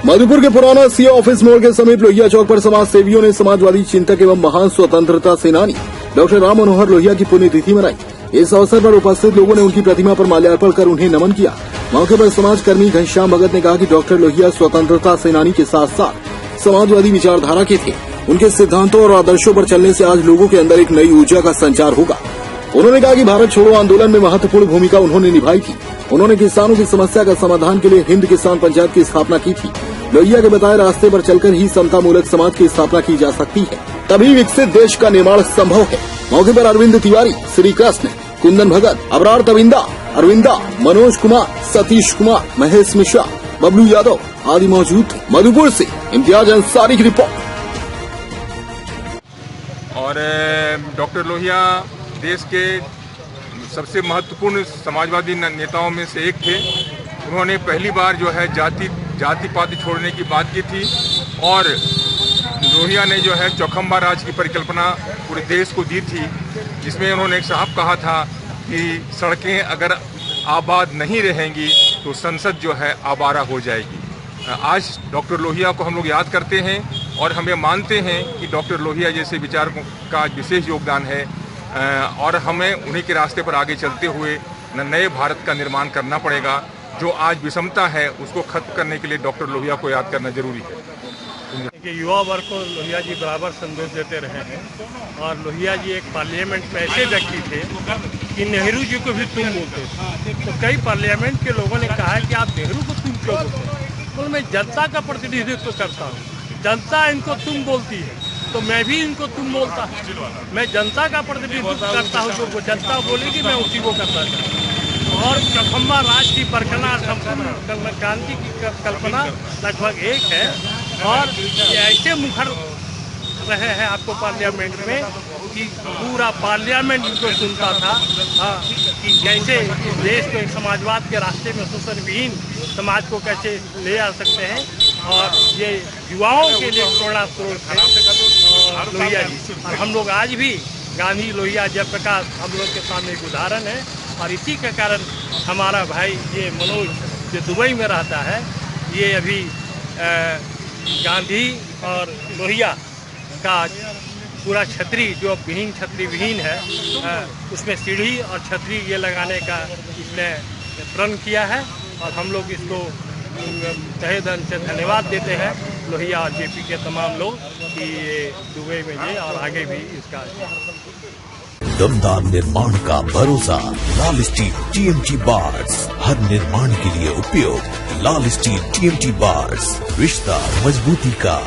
मधुपुर के पुराना CO office मोड़ के समीप लोहिया चौक पर समाज सेवियों ने समाजवादी चिंतक एवं महान स्वतंत्रता सेनानी डॉक्टर राम मनोहर लोहिया की पुण्यतिथि मनाई। इस अवसर पर उपस्थित लोगों ने उनकी प्रतिमा पर माल्यार्पण कर उन्हें नमन किया। मौके पर समाजकर्मी घनश्याम भगत ने कहा कि डॉक्टर लोहिया स्वतंत्रता सेनानी के साथ साथ समाजवादी विचारधारा के थे। उनके सिद्धांतों और आदर्शों पर चलने से आज लोगों के अंदर एक नई ऊर्जा का संचार होगा। उन्होंने कहा कि भारत छोड़ो आंदोलन में महत्वपूर्ण भूमिका उन्होंने निभाई थी। उन्होंने किसानों की समस्या का समाधान के लिए हिंद किसान पंचायत की स्थापना की थी। लोहिया के बताए रास्ते पर चलकर ही समता मूलक समाज की स्थापना की जा सकती है, तभी विकसित देश का निर्माण संभव है। मौके पर अरविंद तिवारी, श्री कृष्ण, कुंदन भगत, अबरार तविंदा, अरविंदा, मनोज कुमार, सतीश कुमार, महेश मिश्रा, बबलू यादव आदि मौजूद थे। मधुपुर से इम्तियाज अंसारी की रिपोर्ट। और डॉक्टर लोहिया देश के सबसे महत्वपूर्ण समाजवादी नेताओं में से एक थे। उन्होंने पहली बार जो है जाति पाति छोड़ने की बात की थी और लोहिया ने जो है चौखंबा राज की परिकल्पना पूरे देश को दी थी, जिसमें उन्होंने एक साहब कहा था कि सड़कें अगर आबाद नहीं रहेंगी तो संसद जो है आवारा हो जाएगी। आज डॉक्टर लोहिया को हम लोग याद करते हैं और हमें मानते हैं कि डॉक्टर लोहिया जैसे विचारकों का विशेष योगदान है और हमें उन्हीं के रास्ते पर आगे चलते हुए नए भारत का निर्माण करना पड़ेगा। जो आज विषमता है उसको खत्म करने के लिए डॉक्टर लोहिया को याद करना जरूरी है। कि युवा वर्ग को लोहिया जी बराबर संदेश देते रहे हैं और लोहिया जी एक पार्लियामेंट में ऐसे व्यक्ति थे कि नेहरू जी को भी तुम बोलते थे। तो कई पार्लियामेंट के लोगों ने कहा है कि आप नेहरू को तुम क्यों बोलते हैं? तो मैं जनता का प्रतिनिधित्व करता हूँ, जनता इनको तुम बोलती है तो मैं भी इनको तुम बोलता हूँ। मैं जनता का प्रतिनिधित्व करता हूँ, जो जनता बोलेगी मैं उसी को करता हूँ। और चौखंबा राज की परखना क्रांति की कल्पना लगभग एक है और ये ऐसे मुखर रहे हैं आपको पार्लियामेंट में कि पूरा पार्लियामेंट इनको सुनता था कि कैसे देश को एक समाजवाद के रास्ते में शोषण विहीन समाज को कैसे ले आ सकते हैं। और ये युवाओं के लिए प्रेरणा स्रोत है लोहिया जी। और हम लोग आज भी गांधी, लोहिया, जयप्रकाश हम लोग के सामने एक उदाहरण है। और इसी के कारण हमारा भाई ये मनोज जो दुबई में रहता है, ये अभी गांधी और लोहिया का पूरा छतरी जो छतरी विहीन है उसमें सीढ़ी और छतरी ये लगाने का इसने प्रण किया है। और हम लोग इसको तहे दिल से धन्यवाद देते हैं लोहिया और जेपी के तमाम लोग कि ये दुबई में ये और आगे भी इसका दमदार निर्माण का भरोसा लाल स्टील टीएमटी बार्स, हर निर्माण के लिए उपयोग लाल स्टील टीएमटी बार्स, रिश्ता मजबूती का।